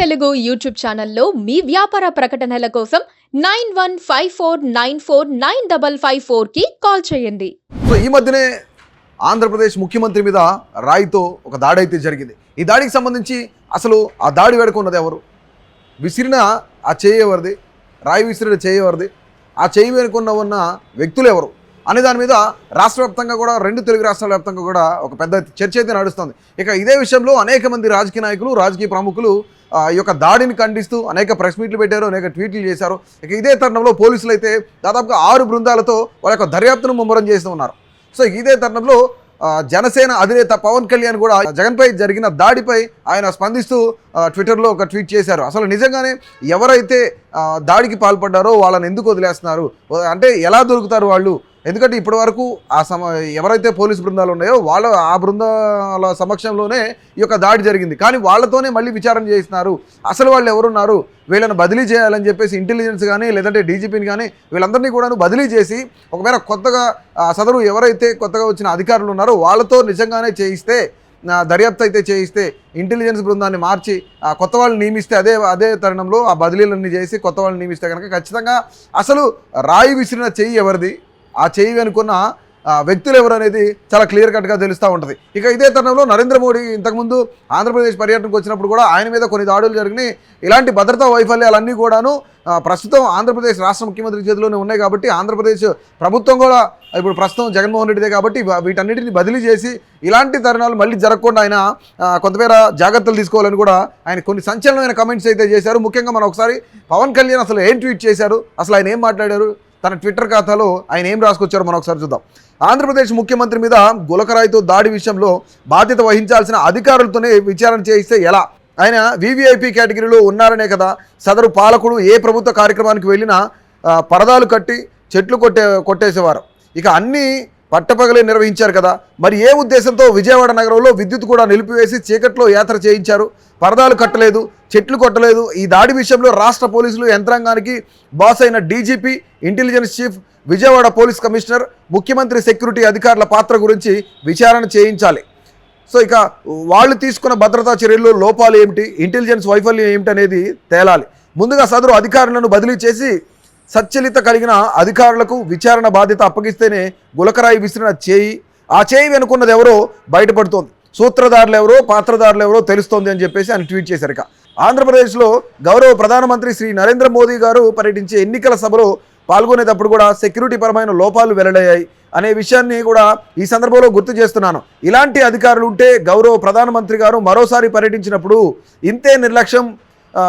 Telugu YouTube ఛానల్లో మీ వ్యాపార ప్రకటనల కోసం 9154949554 కి కాల్ చేయండి. సో ఈ మధ్యనే ఆంధ్రప్రదేశ్ ముఖ్యమంత్రి మీద రాయితో ఒక దాడి అయితే జరిగింది. ఈ దాడికి సంబంధించి అసలు ఆ దాడి వెనుకున్నది ఎవరు, విసిరిన ఆ చేయి ఎవరిది, రాయి విసిరిన చేయి ఎవరిది, ఆ చేయి వెనుకున్న ఉన్న వ్యక్తులు ఎవరు అనే దాని మీద రాష్ట్ర వ్యాప్తంగా కూడా 2 తెలుగు రాష్ట్రాల వ్యాప్తంగా కూడా ఒక పెద్ద చర్చ అయితే నడుస్తుంది. ఇక ఇదే విషయంలో అనేక మంది రాజకీయ నాయకులు, రాజకీయ ప్రముఖులు ఈ యొక్క దాడిని ఖండిస్తూ అనేక ప్రెస్ మీట్లు పెట్టారు, అనేక ట్వీట్లు చేశారు. ఇక ఇదే తరుణంలో పోలీసులు అయితే దాదాపుగా 6 బృందాలతో వాళ్ళ యొక్క దర్యాప్తును ముమ్మరం చేస్తూ ఉన్నారు. సో ఇదే తరుణంలో జనసేన అధినేత పవన్ కళ్యాణ్ కూడా జగన్పై జరిగిన దాడిపై ఆయన స్పందిస్తూ ట్విట్టర్లో ఒక ట్వీట్ చేశారు. అసలు నిజంగానే ఎవరైతే దాడికి పాల్పడ్డారో వాళ్ళని ఎందుకు వదిలేస్తున్నారు, అంటే ఎలా దొరుకుతారు వాళ్ళు, ఎందుకంటే ఇప్పటి వరకు ఎవరైతే పోలీసు బృందాలు ఉన్నాయో ఆ బృందాల సమక్షంలోనే ఈ యొక్క దాడి జరిగింది. కానీ వాళ్ళతోనే మళ్ళీ విచారణ చేస్తున్నారు. అసలు వాళ్ళు ఎవరున్నారు, వీళ్ళని బదిలీ చేయాలని చెప్పేసి ఇంటెలిజెన్స్ కానీ లేదంటే డీజీపీని కానీ వీళ్ళందరినీ కూడా బదిలీ చేసి ఒకవేళ కొత్తగా సదరు ఎవరైతే కొత్తగా వచ్చిన అధికారులు ఉన్నారో వాళ్ళతో నిజంగానే చేయిస్తే, దర్యాప్తు అయితే చేయిస్తే, ఇంటెలిజెన్స్ బృందాన్ని మార్చి కొత్త వాళ్ళని నియమిస్తే, అదే తరుణంలో ఆ బదిలీలన్నీ చేసి కొత్త వాళ్ళని నియమిస్తే కనుక ఖచ్చితంగా అసలు రాయి విసిరిన చెయ్యి ఎవరిది, ఆ చెయ్యి వెనుకున్న వ్యక్తులు ఎవరు అనేది చాలా క్లియర్ కట్గా తెలుస్తూ ఉంటుంది. ఇక ఇదే తరుణంలో నరేంద్ర మోడీ ఇంతకుముందు ఆంధ్రప్రదేశ్ పర్యటనకు వచ్చినప్పుడు కూడా ఆయన మీద కొన్ని దాడులు జరిగినాయి. ఇలాంటి భద్రతా వైఫల్యాలన్నీ కూడాను ప్రస్తుతం ఆంధ్రప్రదేశ్ రాష్ట్ర ముఖ్యమంత్రి చేతిలోనే ఉన్నాయి. కాబట్టి ఆంధ్రప్రదేశ్ ప్రభుత్వం కూడా ఇప్పుడు ప్రస్తుతం జగన్మోహన్ రెడ్డిదే కాబట్టి వీటన్నిటిని బదిలీ చేసి ఇలాంటి తరుణాలు మళ్ళీ జరగకుండా ఆయన కొంతమేర జాగ్రత్తలు తీసుకోవాలని కూడా ఆయన కొన్ని సంచలనమైన కమెంట్స్ అయితే చేశారు. ముఖ్యంగా మనం ఒకసారి పవన్ కళ్యాణ్ అసలు ఏం ట్వీట్ చేశారు, అసలు ఆయన ఏం మాట్లాడారు, తన ట్విట్టర్ ఖాతాలో ఆయన ఏం రాసుకొచ్చారో మనం ఒకసారి చూద్దాం. ఆంధ్రప్రదేశ్ ముఖ్యమంత్రి మీద గులకరాయితో దాడి విషయంలో బాధ్యత వహించాల్సిన అధికారులతోనే విచారణ చేయిస్తే ఎలా, ఆయన వీవీఐపీ కేటగిరీలో ఉన్నారనే కదా సదరు పాలకుడు ఏ ప్రభుత్వ కార్యక్రమానికి వెళ్ళినా పరదాలు కట్టి చెట్లు కొట్టేసేవారు. ఇక అన్నీ పట్టపగలే నిర్వహించారు కదా, మరి ఏ ఉద్దేశంతో విజయవాడ నగరంలో విద్యుత్ కూడా నిలిపివేసి చీకట్లో యాత్ర చేయించారు, పరదాలు కట్టలేదు, చెట్లు కొట్టలేదు. ఈ దాడి విషయంలో రాష్ట్ర పోలీసులు యంత్రాంగానికి బాస్ అయిన DGP, intelligence chief, Vijayawada police commissioner, ముఖ్యమంత్రి సెక్యూరిటీ అధికారుల పాత్ర గురించి విచారణ చేయించాలి. సో ఇక వాళ్ళు తీసుకున్న భద్రతా చర్యల్లో లోపాలు ఏమిటి, ఇంటెలిజెన్స్ వైఫల్యం ఏమిటి అనేది తేలాలి. ముందుగా సదరు అధికారులను బదిలీ చేసి సచ్చలిత కలిగిన అధికారులకు విచారణ బాధ్యత అప్పగిస్తేనే గులకరాయి విసిరిన చేయి, ఆ చేయి వెనుకున్నది ఎవరో బయటపడుతోంది, సూత్రధారులు ఎవరో పాత్రధారులు ఎవరో తెలుస్తోంది అని చెప్పేసి ఆయన ట్వీట్ చేశారు. ఇక ఆంధ్రప్రదేశ్లో గౌరవ ప్రధానమంత్రి శ్రీ నరేంద్ర మోదీ గారు పర్యటించే ఎన్నికల సభలో పాల్గొనేటప్పుడు కూడా సెక్యూరిటీ పరమైన లోపాలు వెల్లడయ్యాయి అనే విషయాన్ని కూడా ఈ సందర్భంలో గుర్తు చేస్తున్నాను. ఇలాంటి అధికారులు ఉంటే గౌరవ ప్రధానమంత్రి గారు మరోసారి పర్యటించినప్పుడు ఇంతే నిర్లక్ష్యం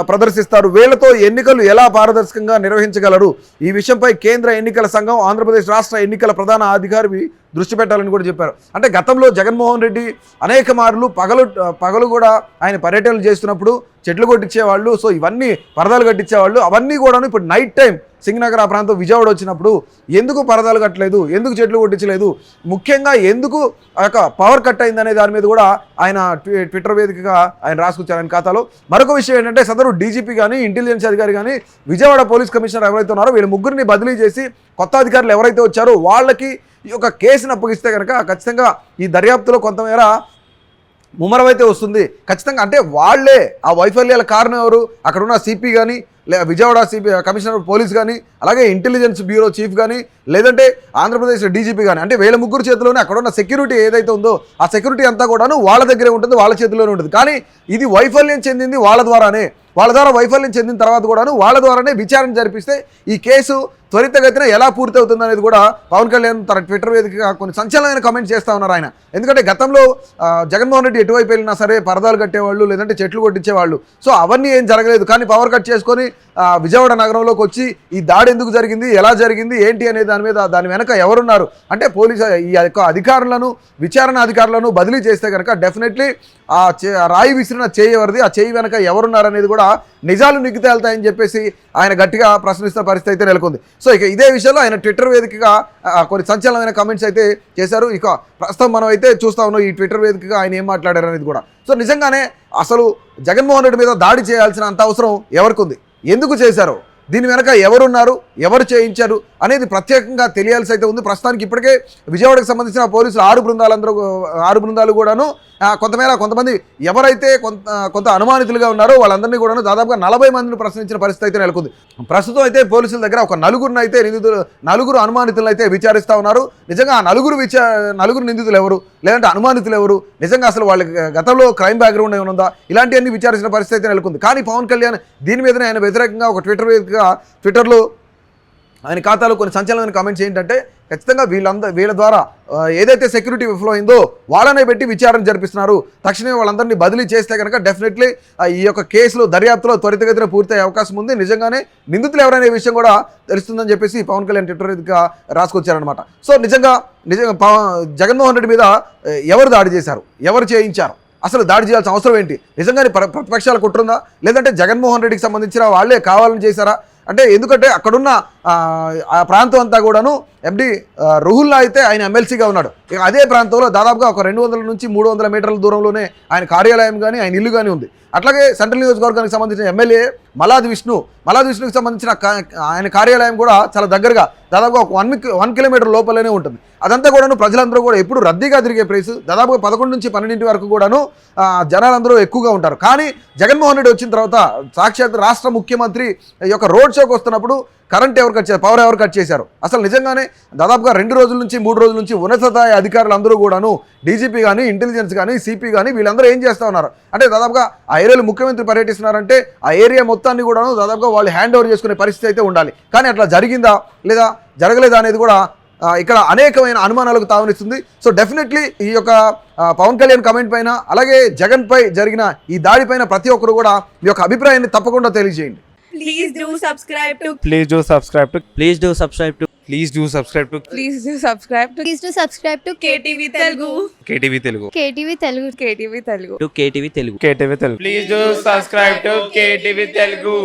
ప్రదర్శిస్తారు. వీళ్లతో ఎన్నికలు ఎలా పారదర్శకంగా నిర్వహించగలరు, ఈ విషయంపై కేంద్ర ఎన్నికల సంఘం, ఆంధ్రప్రదేశ్ రాష్ట్ర ఎన్నికల ప్రధాన అధికారి దృష్టి పెట్టాలని కూడా చెప్పారు. అంటే గతంలో జగన్మోహన్ రెడ్డి అనేక మార్లు పగలు కూడా ఆయన పర్యటనలు చేస్తున్నప్పుడు చెట్లు కొట్టించేవాళ్ళు, సో ఇవన్నీ పరదాలు కట్టించేవాళ్ళు, అవన్నీ కూడాను ఇప్పుడు నైట్ టైం సింగనగర్ ఆ ప్రాంతం విజయవాడ వచ్చినప్పుడు ఎందుకు పరదాలు కట్టలేదు, ఎందుకు చెట్లు కొట్టించలేదు, ముఖ్యంగా ఎందుకు ఆ యొక్క పవర్ కట్ అయిందనే దాని మీద కూడా ఆయన ట్విట్టర్ వేదికగా ఆయన రాసుకొచ్చారు ఆయన ఖాతాలో. మరొక విషయం ఏంటంటే సదరు డీజీపీ కానీ, ఇంటెలిజెన్స్ అధికారి కానీ, విజయవాడ పోలీస్ కమిషనర్ ఎవరైతే ఉన్నారో వీళ్ళ ముగ్గురిని బదిలీ చేసి కొత్త అధికారులు ఎవరైతే వచ్చారో వాళ్ళకి ఈ యొక్క కేసును అప్పగిస్తే కనుక ఖచ్చితంగా ఈ దర్యాప్తులో కొంతమేర ముమ్మరమైతే వస్తుంది ఖచ్చితంగా. అంటే వాళ్లే ఆ వైఫల్యాల కారణం ఎవరు, అక్కడ ఉన్న సిపి కానీ, విజయవాడ సిపి కమిషనర్ పోలీస్ కానీ, అలాగే ఇంటెలిజెన్స్ బ్యూరో చీఫ్ కానీ, లేదంటే ఆంధ్రప్రదేశ్ డీజీపీ కానీ, అంటే వీళ్ళ ముగ్గురు చేతిలోనే అక్కడ ఉన్న సెక్యూరిటీ ఏదైతే ఉందో ఆ సెక్యూరిటీ అంతా కూడాను వాళ్ళ దగ్గరే ఉంటుంది, వాళ్ళ చేతిలోనే ఉంటుంది. కానీ ఇది వైఫల్యం చెందింది వాళ్ళ ద్వారా వైఫల్యం చెందిన తర్వాత కూడాను వాళ్ళ ద్వారానే విచారణ జరిపిస్తే ఈ కేసు త్వరితగతిన ఎలా పూర్తి అవుతుంది అనేది కూడా పవన్ కళ్యాణ్ తన ట్విట్టర్ వేదికగా కొన్ని సంచలనమైన కామెంట్స్ చేస్తూ ఉన్నారు ఆయన. ఎందుకంటే గతంలో జగన్మోహన్ రెడ్డి ఎటువైపు వెళ్ళినా సరే పరదాలు కట్టేవాళ్ళు, లేదంటే చెట్లు కొట్టించేవాళ్ళు, సో అవన్నీ ఏం జరగలేదు. కానీ పవర్ కట్ చేసుకొని విజయవాడ నగరంలోకి వచ్చి ఈ దాడి ఎందుకు జరిగింది, ఎలా జరిగింది, ఏంటి అనే దాని వెనక ఎవరున్నారు అంటే ఈ యొక్క అధికారులను, విచారణ అధికారులను బదిలీ చేస్తే కనుక డెఫినెట్లీ ఆ రాయి విసిరిన చేయి ఎవరిది, ఆ చేయి వెనక ఎవరున్నారు అనేది కూడా నిజాలు నిగ్గు తేలుతాయని చెప్పేసి ఆయన గట్టిగా ప్రశ్నిస్తున్న పరిస్థితి అయితే నెలకొంది. సో ఇక ఇదే విషయంలో ఆయన ట్విట్టర్ వేదికగా కొన్ని సంచలనమైన కామెంట్స్ అయితే చేశారు. ఇక ప్రస్తుతం మనం అయితే చూస్తా ఉన్నాం ఈ ట్విట్టర్ వేదికగా ఆయన ఏం మాట్లాడారు అనేది కూడా. సో నిజంగానే అసలు జగన్మోహన్ రెడ్డి మీద దాడి చేయాల్సిన అంత అవసరం ఎవరికి ఉంది, ఎందుకు చేశారు, దీని వెనక ఎవరున్నారు, ఎవరు చేయించారు అనేది ప్రత్యేకంగా తెలియాల్సి అయితే ఉంది. ప్రస్తుతానికి ఇప్పటికే విజయవాడకు సంబంధించిన పోలీసులు 6 బృందాలు కూడాను కొంతమంది ఎవరైతే కొంత అనుమానితులుగా ఉన్నారో వాళ్ళందరినీ కూడా దాదాపుగా 40 మందిని ప్రశ్నించిన పరిస్థితి అయితే నెలకొంది. ప్రస్తుతం అయితే పోలీసుల దగ్గర ఒక నలుగురు అనుమానితులను అయితే విచారిస్తూ ఉన్నారు. నిజంగా ఆ నలుగురు నిందితులు ఎవరు, లేదంటే అనుమానితులు ఎవరు, నిజంగా అసలు వాళ్ళకి గతంలో క్రైమ్ బ్యాక్గ్రౌండ్ ఏమైనా ఉందా, ఇలాంటివన్నీ విచారించిన పరిస్థితి అయితే నెలకొంది. కానీ పవన్ కళ్యాణ్ దీని మీదనే ఆయన వ్యతిరేకంగా ఒక ట్విట్టర్లో ఆయన ఖాతాలో కొన్ని సంచలనమైన కామెంట్స్ ఏంటంటే, ఖచ్చితంగా వీళ్ళ ద్వారా ఏదైతే సెక్యూరిటీ విఫలమైందో వాళ్ళనే పెట్టి విచారణ జరిపిస్తున్నారు, తక్షణమే వాళ్ళందరినీ బదిలీ చేస్తే కనుక డెఫినెట్లీ ఈ యొక్క కేసులో దర్యాప్తులో త్వరితగతిన పూర్తయ్యే అవకాశం ఉంది, నిజంగానే నిందితులు ఎవరైనా విషయం కూడా తెలుస్తుందని చెప్పేసి పవన్ కళ్యాణ్ ట్విట్టర్ ఇదిగా రాసుకొచ్చారనమాట. సో నిజంగా జగన్మోహన్ రెడ్డి మీద ఎవరు దాడి చేశారు, ఎవరు చేయించారు, అసలు దాడి చేయాల్సిన అవసరం ఏంటి, నిజంగానే ప్రతిపక్షాలు కుట్రుందా, లేదంటే జగన్మోహన్ రెడ్డికి సంబంధించిన వాళ్ళే కావాలని చేశారా అంటే, ఎందుకంటే అక్కడున్న ఆ ప్రాంతం అంతా కూడాను ఎండి రుహుల్లా అయితే ఆయన ఎమ్మెల్సీగా ఉన్నాడు. ఇక అదే ప్రాంతంలో దాదాపుగా ఒక 200 నుంచి 300 మీటర్ల దూరంలోనే ఆయన కార్యాలయం కానీ ఆయన ఇల్లు కానీ ఉంది. అట్లాగే సెంట్రల్ నియోజకవర్గానికి సంబంధించిన ఎమ్మెల్యే మల్లాది విష్ణుకి సంబంధించిన ఆయన కార్యాలయం కూడా చాలా దగ్గరగా దాదాపుగా ఒక 1 కిలోమీటర్ లోపలనే ఉంటుంది. అదంతా కూడాను ప్రజలందరూ కూడా ఎప్పుడు రద్దీగా తిరిగే ప్లేస్, దాదాపుగా 11 నుంచి 12 వరకు కూడాను జనాలందరూ ఎక్కువగా ఉంటారు. కానీ జగన్మోహన్ రెడ్డి వచ్చిన తర్వాత సాక్షాత్ రాష్ట్ర ముఖ్యమంత్రి యొక్క రోడ్ షోకి వస్తున్నప్పుడు కరెంట్ ఎవరు కట్ చేశారు, పవర్ ఎవరు కట్ చేశారు, అసలు నిజంగానే దాదాపుగా 2 రోజుల నుంచి 3 రోజుల నుంచి ఉన్నత స్థాయి అధికారులు అందరూ కూడాను డీజీపీ కానీ, ఇంటెలిజెన్స్ కానీ, సిపి కానీ వీళ్ళందరూ ఏం చేస్తూ ఉన్నారు అంటే, దాదాపుగా ఆ ఏరియాలో ముఖ్యమంత్రి పర్యటిస్తున్నారంటే ఆ ఏరియా మొత్తాన్ని కూడాను దాదాపుగా వాళ్ళు హ్యాండ్ ఓవర్ చేసుకునే పరిస్థితి అయితే ఉండాలి. కానీ అట్లా జరిగిందా లేదా జరగలేదా అనేది కూడా ఇక్కడ అనేకమైన అనుమానాలకు తావనిస్తుంది. సో డెఫినెట్లీ ఈ యొక్క పవన్ కళ్యాణ్ కమెంట్ పైన, అలాగే జగన్ పై జరిగిన ఈ దాడిపైన ప్రతి ఒక్కరు కూడా మీ యొక్క అభిప్రాయాన్ని తప్పకుండా తెలియజేయండి. Please do subscribe to. Please do subscribe to. Please do subscribe to. Please do subscribe to. Please do subscribe to. Please do subscribe to KTV Telugu. KTV Telugu. KTV Telugu. KTV Telugu. To KTV Telugu. KTV Telugu. Please do subscribe to KTV Telugu.